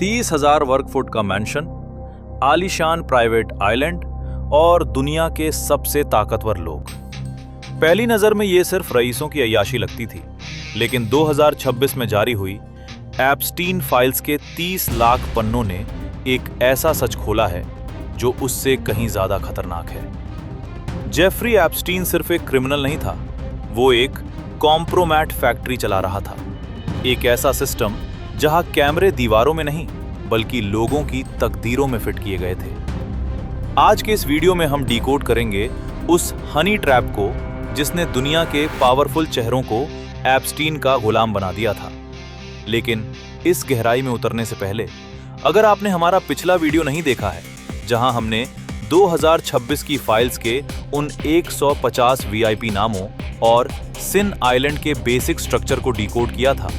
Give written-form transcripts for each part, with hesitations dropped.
30,000 वर्ग फुट का मैंशन, आलीशान प्राइवेट आइलैंड और दुनिया के सबसे ताकतवर लोग। पहली नजर में ये सिर्फ रईसों की अय्याशी लगती थी, लेकिन 2026 में जारी हुई एप्स्टीन फाइल्स के 30 लाख पन्नों ने एक ऐसा सच खोला है जो उससे कहीं ज्यादा खतरनाक है। जेफरी एप्स्टीन सिर्फ एक क्रिमिनल नहीं था, वो एक कॉम्प्रोमैट फैक्ट्री चला रहा था। एक ऐसा सिस्टम जहां कैमरे दीवारों में नहीं बल्कि लोगों की तकदीरों में फिट किए गए थे। आज के इस वीडियो में हम डिकोड करेंगे उस हनी ट्रैप को जिसने दुनिया के पावरफुल चेहरों को एप्स्टीन का गुलाम बना दिया था। लेकिन इस गहराई में उतरने से पहले अगर आपने हमारा पिछला वीडियो नहीं देखा है, जहां हमने 2026 की फाइल्स के उन 150 वीआईपी नामों और सिन आइलैंड के बेसिक स्ट्रक्चर को डिकोड किया था,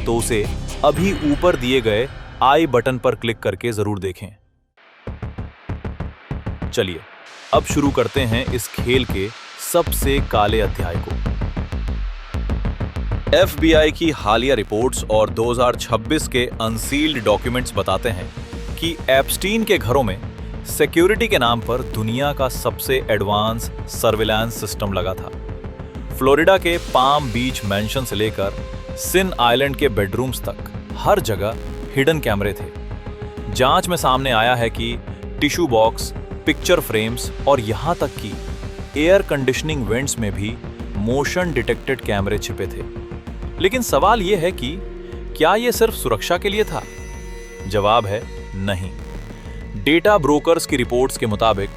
तो उसे अभी ऊपर दिए गए आई बटन पर क्लिक करके जरूर देखें। चलिए अब शुरू करते हैं इस खेल के सबसे काले अध्याय को। एफबीआई की हालिया रिपोर्ट्स और 2026 के अनसील्ड डॉक्यूमेंट्स बताते हैं कि एप्स्टीन के घरों में सिक्योरिटी के नाम पर दुनिया का सबसे एडवांस सर्विलांस सिस्टम लगा था। फ्लोरिडा के पाम बीच मैंशन से लेकर सिन आइलैंड के बेडरूम्स तक हर जगह हिडन कैमरे थे। जांच में सामने आया है कि टिश्यू बॉक्स, पिक्चर फ्रेम्स और यहां तक कि एयर कंडीशनिंग वेंट्स में भी मोशन डिटेक्टेड कैमरे छिपे थे। लेकिन सवाल यह है कि क्या यह सिर्फ सुरक्षा के लिए था? जवाब है नहीं। डेटा ब्रोकर्स की रिपोर्ट्स के मुताबिक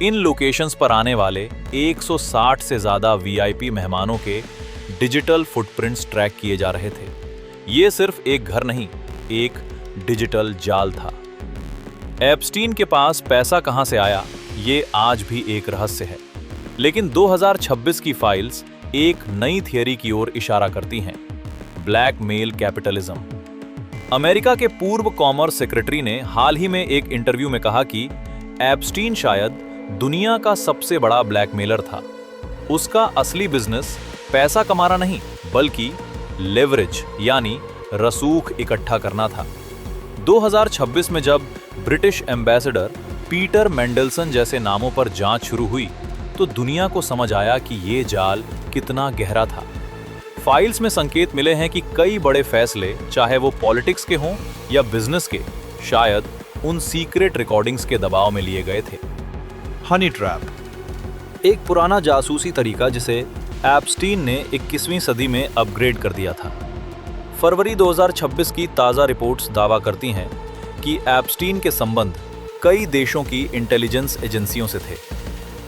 इन लोकेशंस पर आने वाले 160 से ज्यादा वीआईपी मेहमानों के डिजिटल फुटप्रिंट्स ट्रैक किए जा रहे थे। यह सिर्फ एक घर नहीं, एक डिजिटल जाल था। एप्स्टीन के पास पैसा कहां से आया, ये आज भी एक रहस्य है। लेकिन 2026 की फाइल्स एक नई थियरी की ओर इशारा करती हैं, ब्लैकमेल कैपिटलिज्म। अमेरिका के पूर्व कॉमर्स सेक्रेटरी ने हाल ही में एक इंटरव्यू में कहा कि एप्स्टीन शायद दुनिया का सबसे बड़ा ब्लैकमेलर था। उसका असली बिजनेस पैसा कमाना नहीं बल्कि लेवरेज यानी रसूख इकट्ठा करना था। 2026 में जब ब्रिटिश एम्बेसडर पीटर मेंडलसन जैसे नामों पर जांच शुरू हुई तो दुनिया को समझ आया कि ये जाल कितना गहरा था। फाइल्स में संकेत मिले हैं कि कई बड़े फैसले, चाहे वो पॉलिटिक्स के हों या बिजनेस के, शायद उन सीक्रेट रिकॉर्डिंग्स के दबाव में लिए गए थे। हनी ट्रैप एक पुराना जासूसी तरीका जिसे एप्स्टीन ने 21वीं सदी में अपग्रेड कर दिया था। फरवरी 2026 की ताज़ा रिपोर्ट्स दावा करती हैं कि एप्स्टीन के संबंध कई देशों की इंटेलिजेंस एजेंसियों से थे।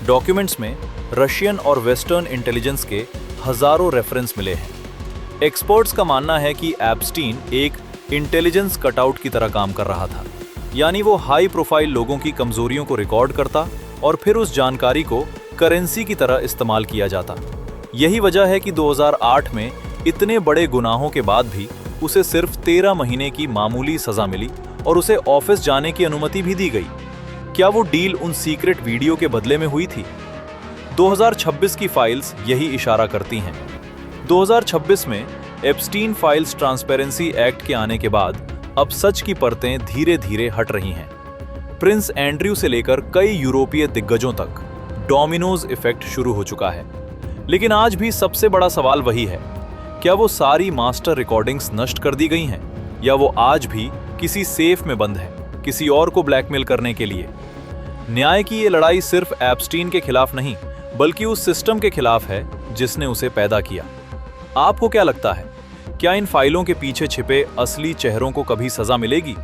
डॉक्यूमेंट्स में रशियन और वेस्टर्न इंटेलिजेंस के हजारों रेफरेंस मिले हैं। एक्सपर्ट्स का मानना है कि एप्स्टीन एक इंटेलिजेंस कटआउट की तरह काम कर रहा था, यानी वो हाई प्रोफाइल लोगों की कमजोरियों को रिकॉर्ड करता और फिर उस जानकारी को करेंसी की तरह इस्तेमाल किया जाता। यही वजह है कि 2008 में इतने बड़े गुनाहों के बाद भी उसे सिर्फ 13 महीने की मामूली सजा मिली और उसे ऑफिस जाने की अनुमति भी दी गई। क्या वो डील उन सीक्रेट वीडियो के बदले में हुई थी? 2026 की फाइल्स यही इशारा करती हैं। 2026 में एप्स्टीन फाइल्स ट्रांसपेरेंसी एक्ट के आने के बाद अब सच की परतें धीरे धीरे हट रही हैं। प्रिंस एंड्रयू से लेकर कई यूरोपीय दिग्गजों तक डोमिनोज इफेक्ट शुरू हो चुका है। लेकिन आज भी सबसे बड़ा सवाल वही है, क्या वो सारी मास्टर रिकॉर्डिंग्स नष्ट कर दी गई हैं या वो आज भी किसी सेफ में बंद है, किसी और को ब्लैकमेल करने के लिए? न्याय की ये लड़ाई सिर्फ एप्स्टीन के खिलाफ नहीं बल्कि उस सिस्टम के खिलाफ है जिसने उसे पैदा किया। आपको क्या लगता है, क्या इन फाइलों के पीछे छिपे असली चेहरों को कभी सजा मिलेगी?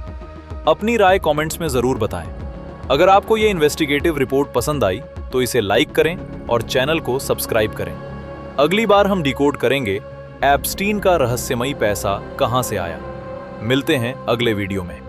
अपनी राय कमेंट्स में जरूर बताएं। अगर आपको ये इन्वेस्टिगेटिव रिपोर्ट पसंद आई तो इसे लाइक करें और चैनल को सब्सक्राइब करें। अगली बार हम डिकोड करेंगे एप्स्टीन का रहस्यमयी पैसा कहां से आया। मिलते हैं अगले वीडियो में।